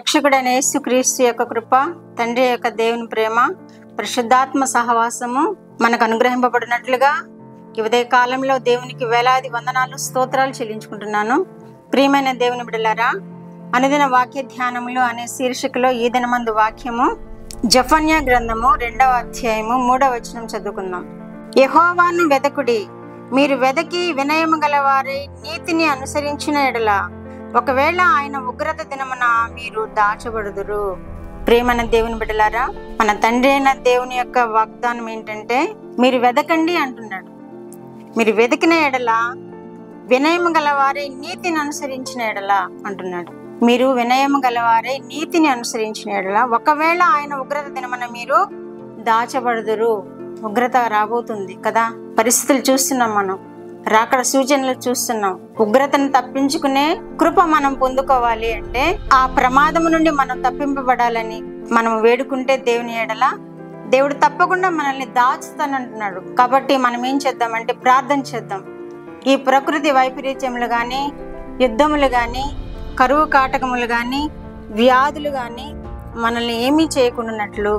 రక్షకుడైన యేసుక్రీస్తు యొక్క కృప, తండ్రి యొక్క దేవుని ప్రేమ, పరిశుద్ధాత్మ సహవాసము మనకు అనుగ్రహింపబడినట్లుగా ఈ ఉదయ కాలంలో దేవునికి వేలాది వందనాలు స్తోత్రాలు చెల్లించుకుంటున్నాను. ప్రియమైన దేవుని బిడ్డలారా, అనుదిన వాక్య ధ్యానములు అనే శీర్షికలో ఈ దినమందు వాక్యము జెఫన్యా గ్రంథము 2వ అధ్యాయము 3వ వచనం చదువుకుందాం. యెహోవాను వెదకుడి, మీరు వెదకి వినయము గలవారై నీతిని అనుసరించిన ఎడల ఒకవేళ ఆయన ఉగ్రత దినమున మీరు దాచబడుదురు. ప్రియమైన దేవుని బిడ్డలారా, మన తండ్రి అయిన దేవుని యొక్క వాగ్దానం ఏంటంటే, మీరు వెదకండి అంటున్నాడు. మీరు వెతికిన ఎడల వినయము గలవారై నీతిని అనుసరించిన ఎడల అంటున్నాడు. మీరు వినయము గలవారై నీతిని అనుసరించిన ఎడల ఒకవేళ ఆయన ఉగ్రత దినమున మీరు దాచబడుదురు. ఉగ్రత రాబోతుంది కదా, పరిస్థితులు చూస్తున్నాం, మనం రాకడ సూచనలు చూస్తున్నాం. ఉగ్రతను తప్పించుకునే కృప మనం పొందుకోవాలి అంటే, ఆ ప్రమాదము నుండి మనం తప్పింపబడాలని మనం వేడుకుంటే దేవుని ఎడల దేవుడు తప్పకుండా మనల్ని దాచుతానంటున్నాడు. కాబట్టి మనం ఏం చేద్దామంటే ప్రార్థన చేద్దాం. ఈ ప్రకృతి వైపరీత్యములు కానీ, యుద్ధములు కానీ, కరువు కాటకములు కానీ, వ్యాధులు కానీ మనల్ని ఏమీ చేయకుండానట్లు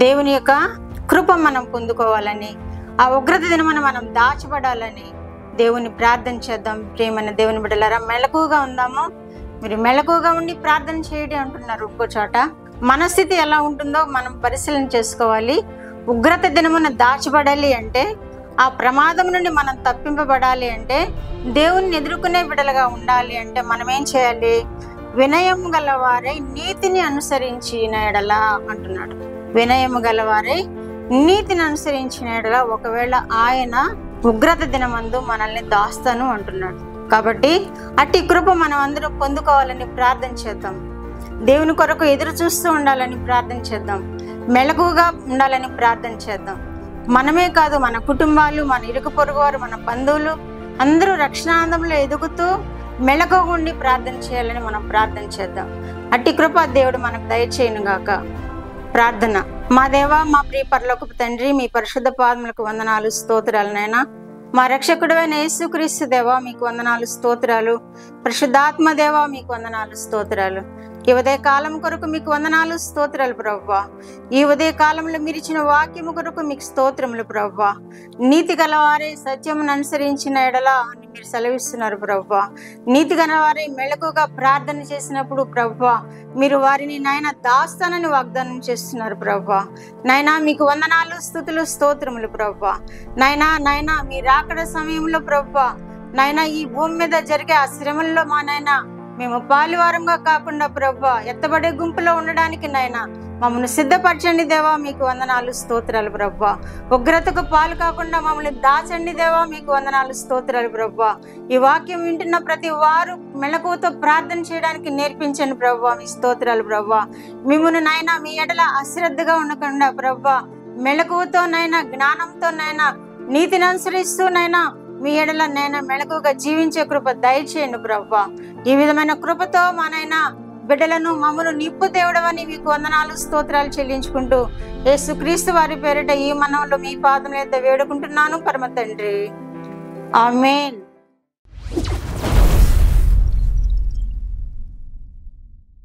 దేవుని యొక్క కృప మనం పొందుకోవాలని, ఆ ఉగ్రత దినమున మనం దాచబడాలని దేవుని ప్రార్థన చేద్దాం. ప్రియమైన దేవుని బిడ్డలారా, మెలకుగా ఉందాము. మీరు మెలకుగా ఉండి ప్రార్థన చేయడం అంటున్నారు. ఇంకో చోట మన స్థితి ఎలా ఉంటుందో మనం పరిశీలన చేసుకోవాలి. ఉగ్రత దినమున దాచబడాలి అంటే, ఆ ప్రమాదం నుండి మనం తప్పింపబడాలి అంటే, దేవుణ్ణి ఎదుర్కొనే బిడ్డలుగా ఉండాలి అంటే మనం ఏం చేయాలి? వినయము గలవారై నీతిని అనుసరించిన ఎడల అంటున్నాడు. వినయము గలవారై నీతిని అనుసరించిన ఎడల ఒకవేళ ఆయన ఉగ్రత దినమందు మనల్ని దాస్తాను అంటున్నాడు. కాబట్టి అట్టి కృప మనం అందరూ పొందుకోవాలని ప్రార్థన చేద్దాం. దేవుని కొరకు ఎదురు చూస్తూ ఉండాలని ప్రార్థన చేద్దాం. మెలకుగా ఉండాలని ప్రార్థన చేద్దాం. మనమే కాదు, మన కుటుంబాలు, మన ఇరుగు పొరుగు వారు, మన బంధువులు అందరూ రక్షణానందంలో ఎదుగుతూ మెలకుగా ఉండి ప్రార్థన చేయాలని మనం ప్రార్థన చేద్దాం. అట్టి కృప దేవుడు మనకు దయచేయును గాక. ప్రార్థన. మా దేవా, మా ప్రియ పరలోకపు తండ్రి, మీ పరిశుద్ధ పాదములకు వందనాలు స్తోత్రాలు నాయనా. మా రక్షకుడైన యేసుక్రీస్తు దేవా, మీకు వందనాలు స్తోత్రాలు. పరిశుద్ధాత్మ దేవా, మీకు వందనాలు స్తోత్రాలు. ఈ ఉదయ కాలం కొరకు మీకు వందనాలు స్తోత్రాలు ప్రభువా. ఈ ఉదయ కాలంలో మీరు ఇచ్చిన వాక్యము కొరకు మీకు స్తోత్రములు ప్రభువా. నీతి గలవారే సత్యమును అనుసరించిన ఎడల అని మీరు సెలవిస్తున్నారు ప్రభువా. నీతి గలవారే మెలకుగా ప్రార్థన చేసినప్పుడు ప్రభువా, మీరు వారిని నాయన దాస్తానని వాగ్దానం చేస్తున్నారు ప్రభువా. నాయనా, మీకు వందనాలు స్తుతులు స్తోత్రములు ప్రభువా. నాయనా మీ రాకడ సమయంలో ప్రభువా, నాయనా ఈ భూమి మీద జరిగే ఆ శ్రమల్లో మా నాయన మేము పాలువారంగా కాకుండా ప్రభువా, ఎత్తబడే గుంపులో ఉండడానికి నాయన మమ్మల్ని సిద్ధపరచండి దేవా, మీకు వందనాలు స్తోత్రాలు ప్రభువా. ఉగ్రతకు పాలు కాకుండా మమ్మల్ని దాచండి దేవా, మీకు వందనాలు స్తోత్రాలు ప్రభువా. ఈ వాక్యం వింటున్న ప్రతి వారు మెలకువతో ప్రార్థన చేయడానికి నేర్పించండి ప్రభువా, మీ స్తోత్రాలు ప్రభువా. మిమ్మల్ని నాయన మీ ఎడల అశ్రద్ధగా ఉండకుండా ప్రభువా, మెలకువతో నైనా జ్ఞానంతో నైనా నీతిని అనుసరిస్తూ నైనా మీ ఎడల నైనా మెలకుగా జీవించే కృప దయచేయండి ప్రభువా. ఈ విధమైన కృపతో మా నైనా బిడ్డలను మమ్మను నిప్పు దేవుడవని మీకు వందనాలు స్తోత్రాలు చెల్లించుకుంటూ యేసుక్రీస్తు వారి పేరిట ఈ మనవులు మీ పాదం మీద వేడుకుంటున్నాను పరమ తండ్రి. ఆమేన్.